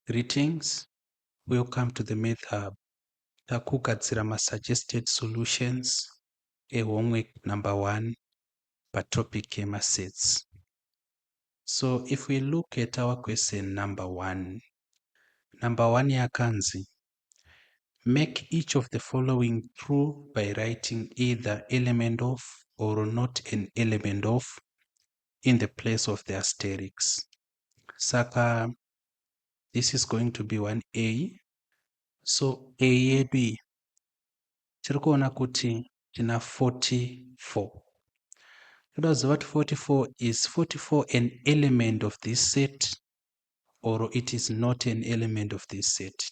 Greetings, welcome to the Math Hub. Takugadzira suggested solutions homework number 1 patopic yemasets. So if we look at our question number 1 yakanzi, make each of the following true by writing either element of or not an element of in the place of the asterisk. Saka, this is going to be 1a. So a yedu tirikuona kuti tina 44. Toda ziva kuti 44 is 44 an element of this set or it is not an element of this set.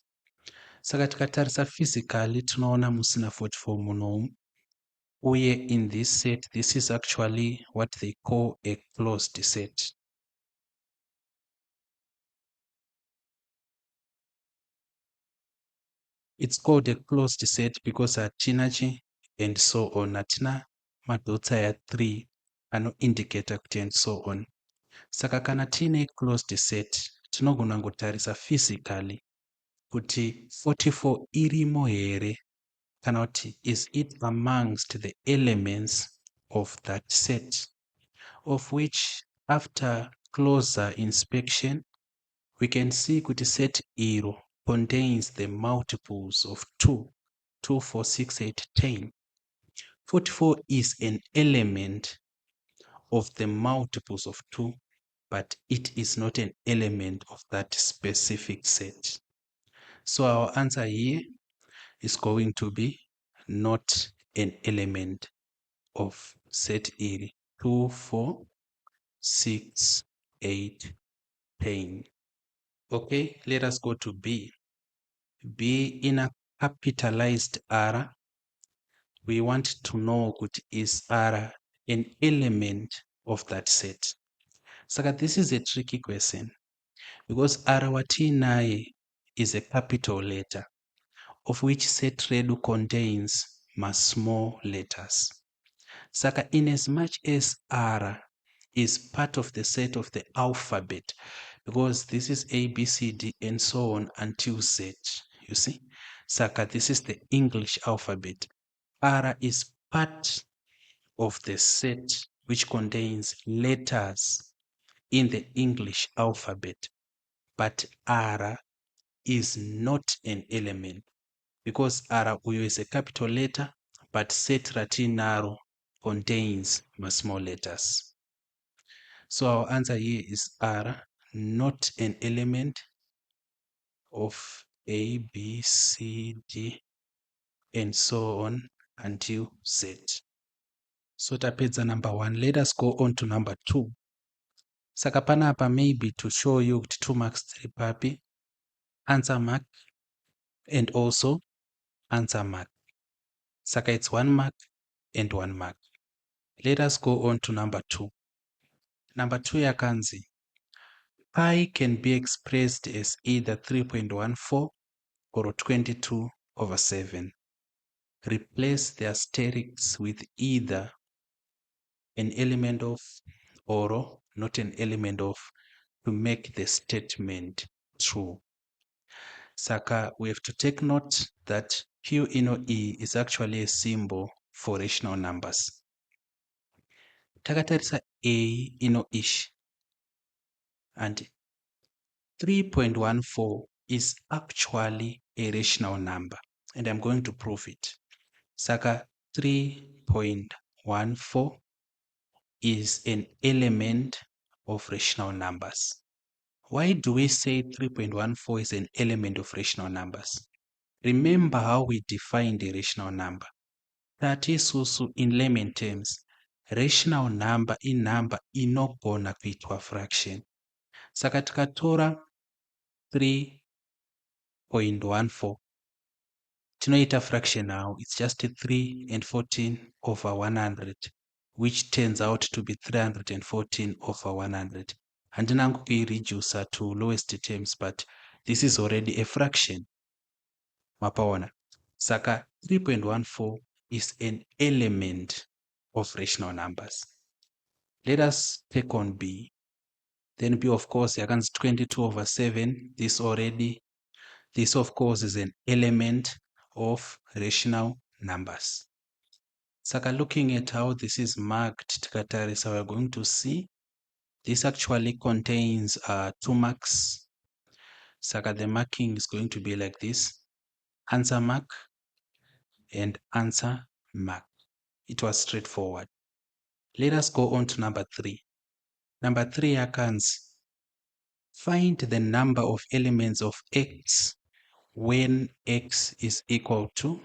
Saka tikatarisa physically tinoona musina 44 munomu. Uye in this set, this is actually what they call a closed set. It's called a closed set because hatinachi and so on. Hatina madots aya 3 anoindicata kuti and so on. Saka kana tine closed set, tinogona kutarisa physically kuti 44 irimo here kana kuti is it amongst the elements of that set, of which after closer inspection we can see kuti set iro contains the multiples of 2, 2, 4, 6, 8, 10. 44 is an element of the multiples of 2, but it is not an element of that specific set. So our answer here is going to be not an element of set E 2, 4, 6, 8, 10. Okay, let us go to B. B in a capitalized R. We want to know what is R an element of that set. So this is a tricky question because R watinaye is a capital letter of which set redu contains small letters. Saka in as much as R is part of the set of the alphabet, because this is A, B, C, D, and so on until Z, you see? Saka this is the English alphabet. R is part of the set which contains letters in the English alphabet, but R is not an element because R is a capital letter, but set ratinaro contains small letters. So our answer here is R, not an element of A, B, C, D, and so on until Z. So tapedza number 1. Let us go on to number 2. Saka panapa maybe to show you 2 marks 3 papi, answer mark, and also answer mark. Saka it's 1 mark and 1 mark. Let us go on to number 2. Number 2 yakanzi. Pi can be expressed as either 3.14 or 22/7. Replace the asterisks with either an element of or not an element of to make the statement true. Saka, we have to take note that Q E is actually a symbol for rational numbers. Takatarisa A ish and 3.14 is actually a rational number, and I'm going to prove it. Saka 3.14 is an element of rational numbers. Why do we say 3.14 is an element of rational numbers? Remember how we defined a rational number. That is also in layman terms, rational number in number inogona kuitwa fraction. Saka tikatora 3.14 tinoita fraction now, it's just 3 and 14 over 100, which turns out to be 314 over 100. Handina kuireduce to lowest terms, but this is already a fraction. Mapaona. Saka 3.14 is an element of rational numbers. Let us take on B. Then B, of course, yakanzi 22/7. This of course is an element of rational numbers. Saka looking at how this is marked, tikatarisa, we're going to see this actually contains 2 marks. Saka the marking is going to be like this: answer mark and answer mark. It was straightforward. Let us go on to number 3. Number 3 yakanzi, find the number of elements of X when X is equal to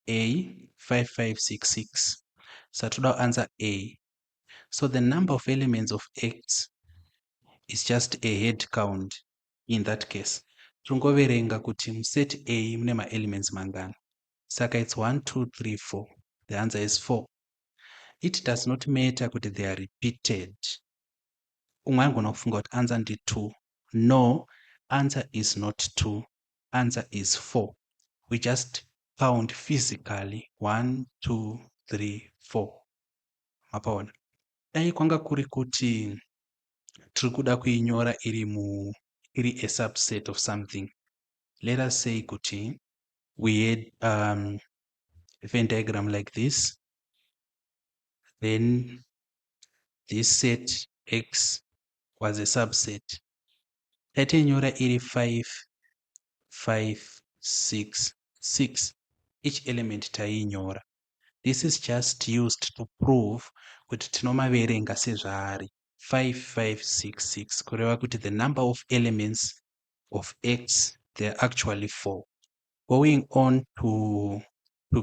A 5566. So to now answer A. So the number of elements of X is just a head count in that case. Tungoverenga kuti muset A mune ma-elements mangana. Saka it's 1, 2, 3, 4. The answer is 4. It does not matter kuti they are repeated. Umwe anogona kufunga kuti answer ndi 2. No, answer is not 2. Answer is 4. We just count physically 1, 2, 3, 4. Mapaona. Dai kwanga kuri kuti tiri kuda kuinyora iri a subset of something. Let us say kuti we had a Venn diagram like this. Then this set X was a subset. Tatinyora iri 5, 5, 6, 6. Each element tainyora. This is just used to prove kuti tinomaverenga sezvaari 5, 5, 6, 6. Kureva kuti the number of elements of X, they're actually 4. Going on to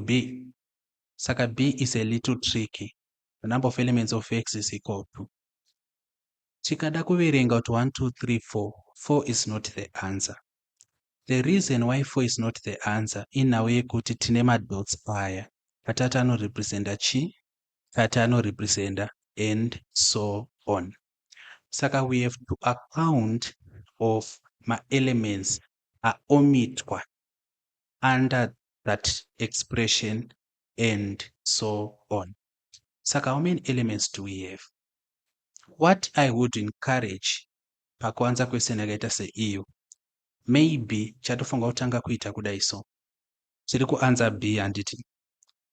B. Saka B is a little tricky. The number of elements of X is equal to. Tikada kuverenga kuti 1, 2, 3, 4. 4 is not the answer. The reason why 4 is not the answer inawe yekuti tine madots aya. Katatu anorepresenta chi, kati anorepresenta and so on. Saka we have to account of my elements are omitwa under that expression and so on. Saka how many elements do we have? What I would encourage pakuanza question yakaita seiyo, maybe chatofunga kutanga kuita kudai so. Tiri kuanza B handiti.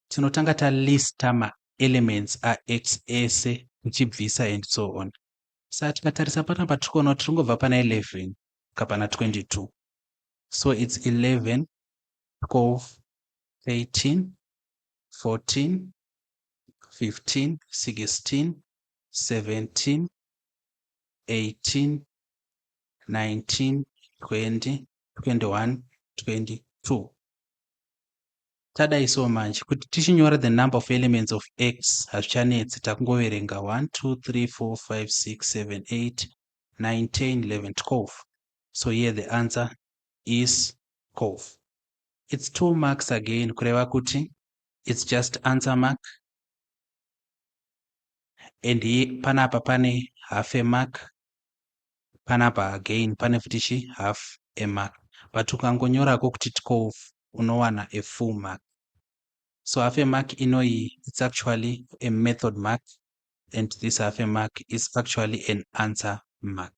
Tinotanga talista ma elements a X ese uchibvisa and so on. Saka tikatarisa panapa tikuona kuti tingobva pana 11 kapana 22. So it's 11, 12, 13, 14, 15, 16, 17, 18, 19, 20, 21, 22. Tadai so manje kuti tichinyora the number of elements of X hazvichanetsi, takungoverenga 1, 2, 3, 4, 5, 6, 7, 8, 9, 10, 11, 12. So here the answer is 12. It's 2 marks again. Kureva kuti it's just answer mark. And here panapa pane half a mark. Panapa again pane futichi half a mark. But ukangonyora kuti 12 unowana a full mark. So half a mark inoi, it's actually a method mark, and this half a mark is actually an answer mark.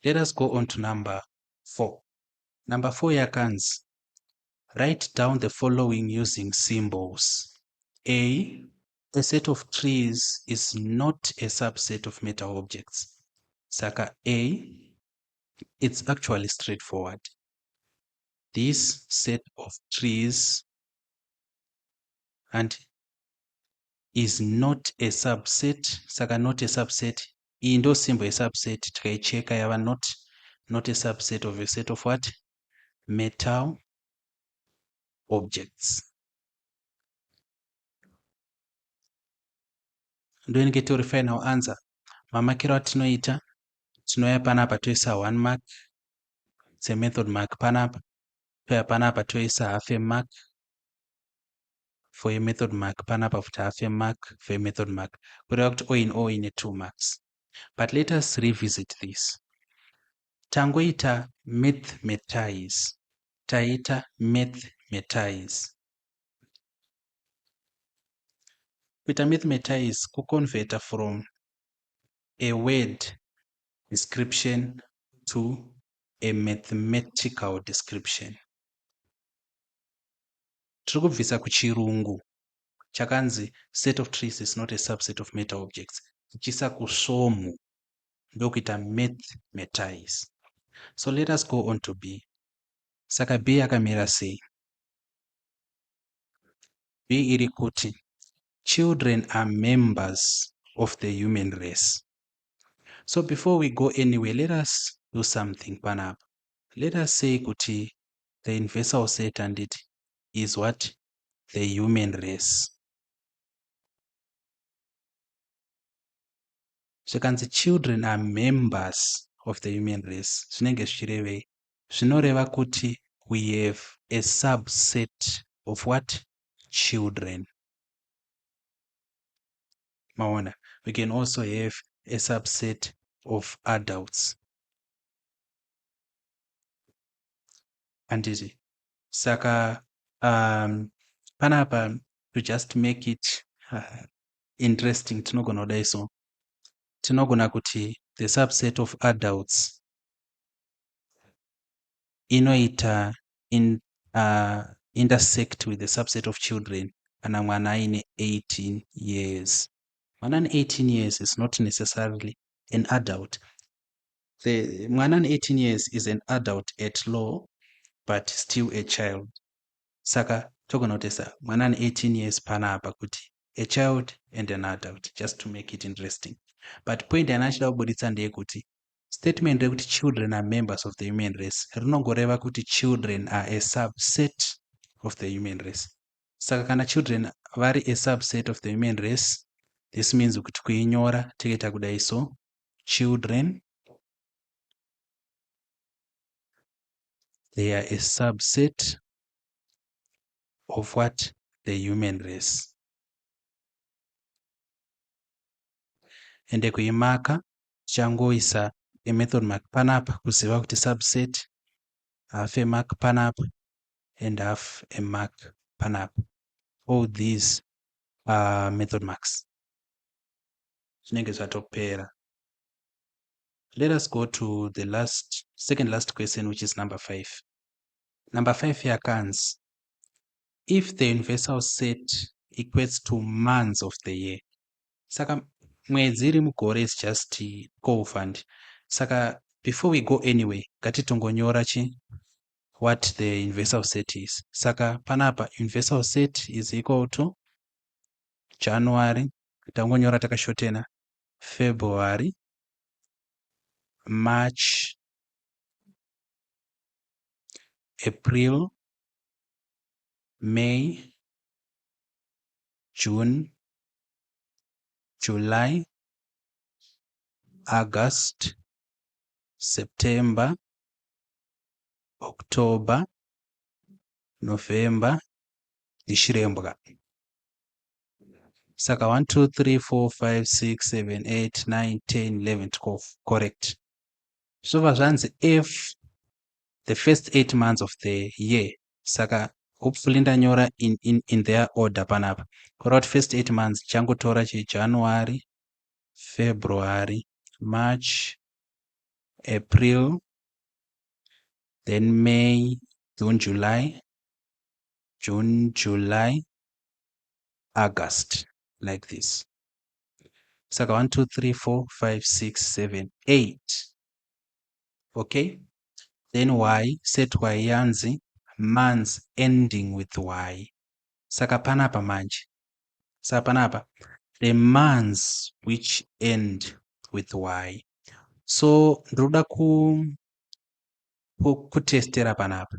Let us go on to number 4. Number 4 yakanzi, write down the following using symbols. A set of trees is not a subset of meta objects. Saka A, it's actually straightforward. This set of trees and is not a subset. Saka not a subset. Indo symbol a subset. Tikaicheka yava not a subset of a set of what? Metal objects. Ndoinge tori final answer. Mamakiro atinoita tinoya panapa toisa 1 mark. It's a method mark panapa. Toya panapa toisa half a mark. For a method mark panapa futa half a mark for a method mark. Kureva kuti O in 2 marks. But let us revisit this. Tangoita mathematize. Taita mathematize. Kuita mathematize kuconverta from a word description to a mathematical description. Tiri kubvisa kuchirungu chakanzi set of trees is not a subset of meta objects, tichisa kusvomhu ndokuita mathematize. So let us go on to B. Saka B yakamira sei? B iri kuti children are members of the human race. So before we go anywhere, let us do something panapa. Let us say kuti the universal set and it is what? The human race. Zvikanzi children are members of the human race. Zvinenge zvichirevei? Zvinoreva kuti we have a subset of what? Children. Maona. We can also have a subset of adults. Anditi. Saka panapa, to just make it interesting, tinogona kudai so. Tinogona kuti the subset of adults inoita intersect with the subset of children kana mwana aine 18 years. Mwana ane 18 years is not necessarily an adult. The mwana ane 18 years is an adult at law, but still a child. Saka togona kutesa mwana ane 18 years panapa kuti a child and an adult, just to make it interesting. But point yanachida kubuditsa ndeyekuti statement rekuti children are members of the human race rinongoreva kuti children are a subset of the human race. Saka kana children vari a subset of the human race, this means kuti kuinyora tikaita kudai so, children, they are a subset of what? The human race. Ende kuimaka changoisa a method mark panapa kuziva kuti subset, half a mark panapa and half a mark panapa. All these are method marks. Zvinenge zvatopera. Let us go to the second last question, which is number 5. Number 5 yakanzi, if the universal set equates to months of the year. Saka mwedzi iri mugore is just coefficient. Saka before we go anyway, ngatitongonyora what the universal set is. Saka panapa universal set is equal to January, tangonyora takashotena, February, March, April, May, June, July, August, September, October, November, December. Saka 1, 2, 3, 4, 5, 6, 7, 8, 9, 10, 11, 12. Correct. So vazvanzi if the first 8 months of the year, saka hopefully ndanyora in their order panapa. Kurati first 8 months changotora January, February, March, April, then May, June, July, August, like this. Saka 1, 2, 3, 4, 5, 6, 7, 8. Okay. Then Y, set Y yanzi, months ending with Y. Saka panapa manje. Saka panapa, the months which end with Y. So ndoda kutestera panapa.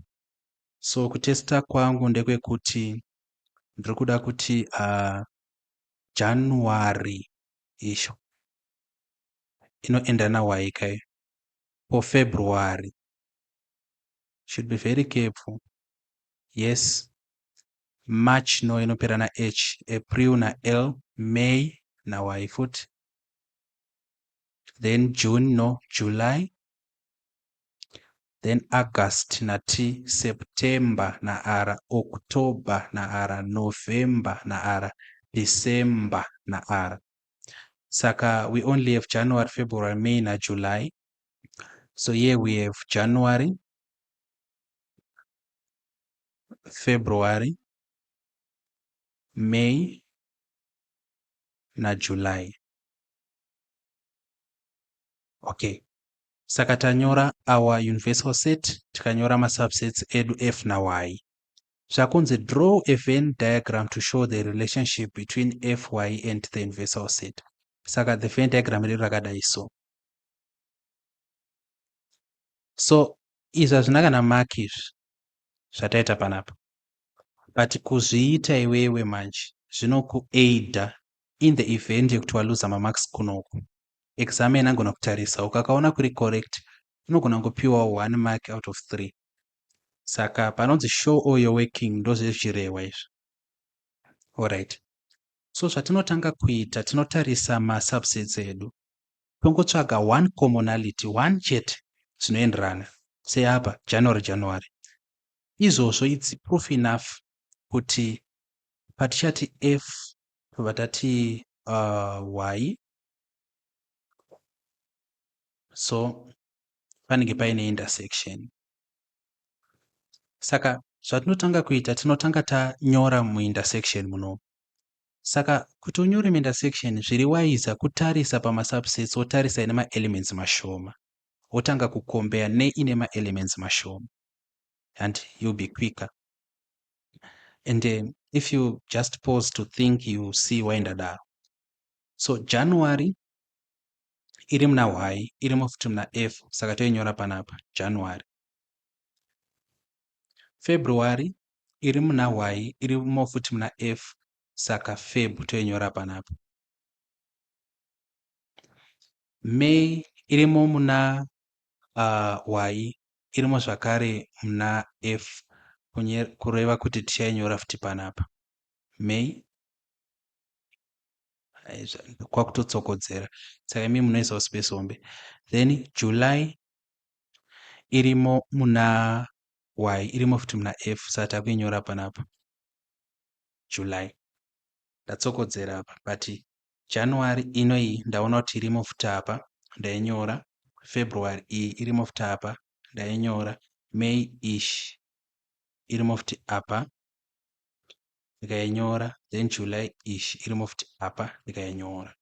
So kutesta kwangu ndekwekuti ndikuda kuti January isho inoenda na Y kayo. For February, should be very careful. Yes. March no inopera na H, April na L, May na Y foot. Then June no, July. Then August na T, September na R, October na R, November na R, December na R. Saka we only have January, February, May na July. So here we have January, February, May naJuly. Okay, saka tanyora our universal set, tikanyora masubsets edu f y. Zvakunzi draw a Venn diagram to show the relationship between fy and the universal set. Saka the Venn diagram redu rakadai so izvi hazvina kana maki izvi zvataita panapa, but kuzviita iwewe manje zvinokuaidha in the event yekuti waluza mamarks kunoku. Examine angona kutarisa ukakaona kuri correct unogona kupiwa 1 mark out of 3. Saka panonzi show all your working ndozvezvirehwa izvi. Alright, so zvatinotanga kuita tinotarisa masubsets edu tongotsvaga one commonality, one chete zvinoenderana seapa January. Izvozvo it's proof enough kuti patichati f tobva tati y, so panenge paine intersection. Saka zvatinotanga kuita tinotanga tanyora muintersection muno. Saka kuti unyore muintersection zviri waiza kutarisa pamasubsets wotarisa ine maelements mashoma, wotanga kucompare neine maelements mashoma and you'll be quicker. And if you just pause to think, you see why ndadaro. So January iri muna y irimo futi muna f, saka toinyora panapa January. February iri muna y irimo futi muna f, saka Feb toinyora panapa. May irimo muna y irimo zvakare muna f, kureva kuti tichainyora futi panapa May. Kwakutotsokodzera saka imi munoisawo space hombe. Then July irimo muna y irimo futi muna f, saka takuinyora panapa July. Ndatsokodzera apa but January inoi ndaona kuti irimo futi apa ndainyora. February iyi irimo futi apa ndainyora. May ish irimo futi apa ndikainyora. Then July ish irimo futi apa ndikainyora.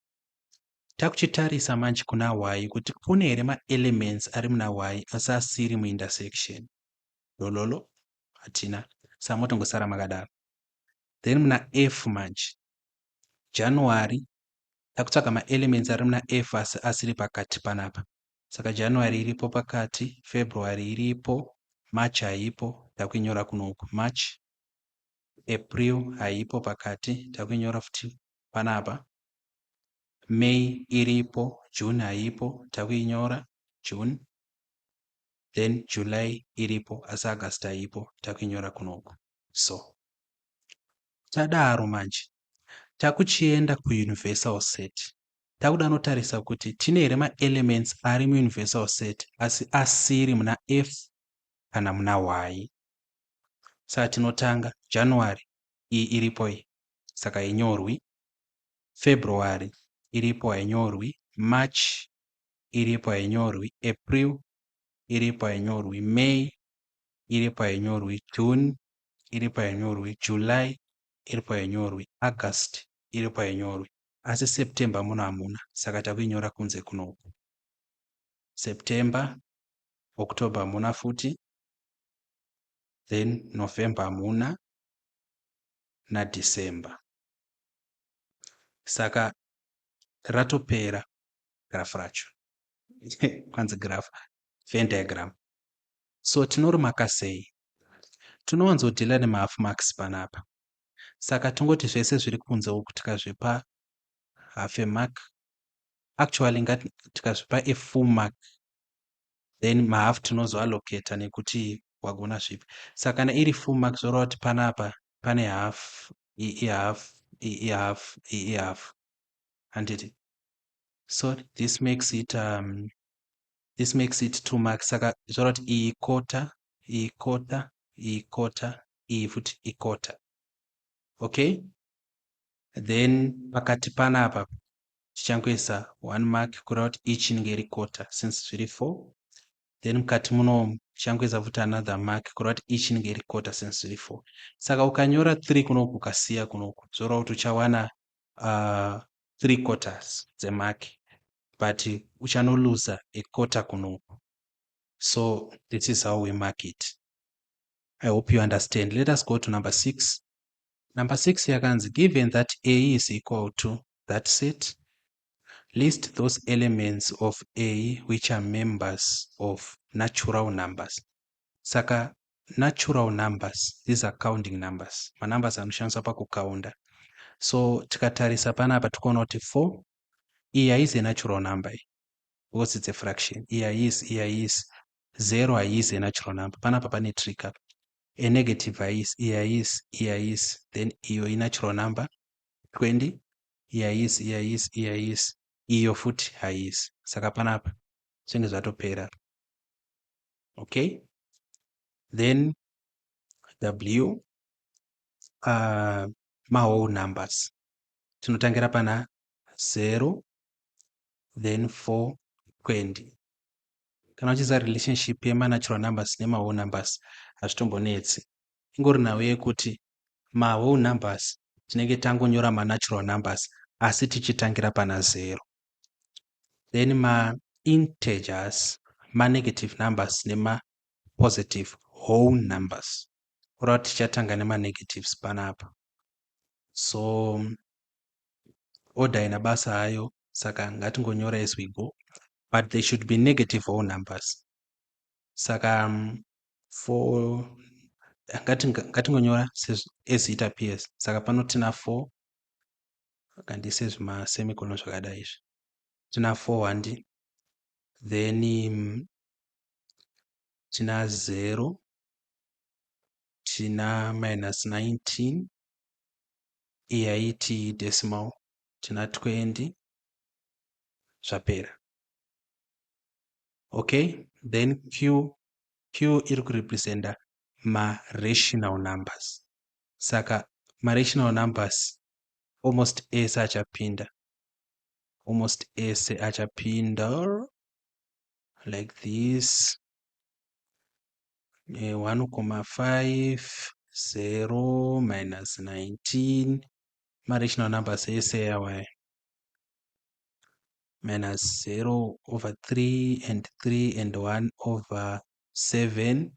Takuchitarisa manje kuna y kuti kune here maelements ari muna y asi asiri muintersection. Lololo hatina, saka motongosara makadaro. Then muna f manje January takutsvaga maelements ari muna f asi asiri pakati panapa, saka January iripo pakati, February iripo, March haipo, takuinyora kunoku March. April haipo pakati, takuinyora futi panapa. May iripo, June haipo, takuinyora June. Then July iripo asi August haipo, takuinyora kunoku. So tadaro manje takuchienda kuuniversal set, takuda notarisa kuti tine here maelements ari muuniversal set asi asiri muna f kana muna y. Saka tinotanga January iyi iripo iyi, saka hainyorwi. February iripo hainyorwi. March iripo hainyorwi. April iripo hainyorwi. May iripo hainyorwi. June iripo hainyorwi. July iripo hainyorwi. August iripo hainyorwi. Asi September muno hamuna, saka takuinyora kunze kunoku September. October hamuna futi. Then November hamuna naDecember. Saka ratopera graph racho kwanzi graph Venn diagram. So tinorumaka sei? Tinowanzodhila nemahalf marks panapa, saka tongoti zvese zviri kunze uku tikazvipa half a mark, actually tikazvipa a full mark, then mahalf tinozoallocata nekuti wagona zvipi. Saka kana iri full mark zvoreva kuti panapa pane half, half, half, half, handiti. So this makes it 2 marks. Saka zvoreva kuti iyi quarter, iyi quarter, iyi quarter, iyi futi iquarter. Okay, then pakati panapa tichangoisa 1 mark kureva kuti each inenge iri quarter since zviri 4. then mukati muno changoisa futi another mark kureva kuti each inenge iri quarter since zviri 4. Saka ukanyora 3 kunoku ukasiya kunoku zoreva kuti uchawana 3 quarters dzemark, but uchanoluza a quarter kunoku. So this is how we mark it. I hope you understand. Let us go to number 6. Number 6 yakanzi, given that A is equal to that set, list those elements of A which are members of natural numbers. Saka natural numbers, these are counting numbers. Manumbers anoshandiswa pakukaunda. So tikatarisa panapa tikuona kuti 4 iyi is a natural number because it's a fraction. Iyi is 0 is a natural number. Panapa pane trick up. A negative is, iyi is, then iyo i natural number 20, iyi is, iyo futi haisi. Saka panapa zvinenge zvatopera. Okay, then W whole numbers tinotangira pana 0 then 4 20. Kana uchiisa relationship yemanatural numbers nemawhole numbers hazvitombonetsi, ingori nhau yekuti mawhole numbers tinenge tangonyora manatural numbers asi tichitangira pana 0, then maintegers manegative numbers nemapositive whole numbers kureva tichatanga nemanegatives panapa. So order ina basa hayo, saka ngatingonyora as we go, but they should be negative whole numbers. Saka for ngatingonyora as it appears. Saka pano tina 4 kandise zvima semicolon zvakadai izvi, tina 4 handi, then tina 0, tina minus 19, iyi haiti decimal, tina 20, zvapera. Okay, then Q iri kurepresenta ma-rational numbers. Saka ma-rational numbers almost ese achapinda like this, 1,5, 0, minus 19, ma-rational numbers ese yawa, minus 0 over 3 and 3 and 1 over 7,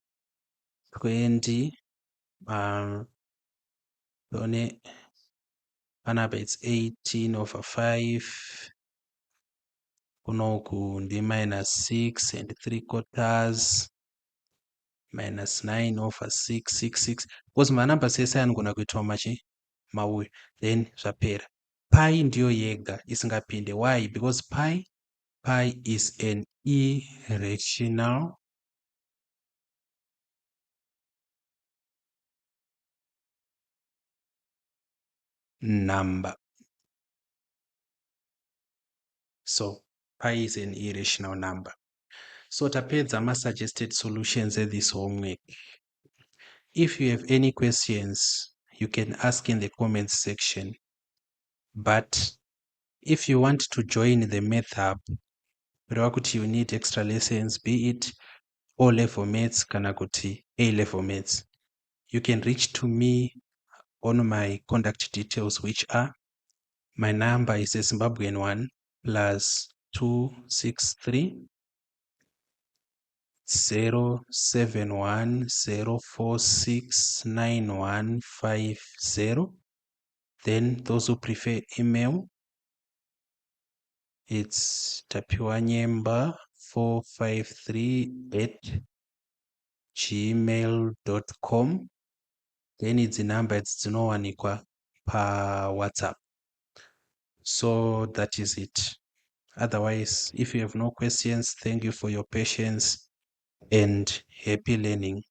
20, panapa it's 18 over 5, kunoku ndi minus 6 and 3/4, minus 9 over 6, 6. Because manumbers ese anogona kuitwa mauyu, then zvapera. Pi ndiyo yega isingapinde. Why? Because pi is an irrational number. So pi is an irrational number. So tapedza ma-suggested solutions at this homework. If you have any questions, you can ask in the comments section. But if you want to join the Math Hub, you need extra lessons, be it O-level maths kana kuti A-level maths, you can reach to me on my contact details, which are, my number is a Zimbabwean one, +263 07104699150. Then those who prefer email, it's tapiwanyemba453@gmail.com. Then it's the number dzinowanikwa pa WhatsApp. So that is it. Otherwise, if you have no questions, thank you for your patience and happy learning.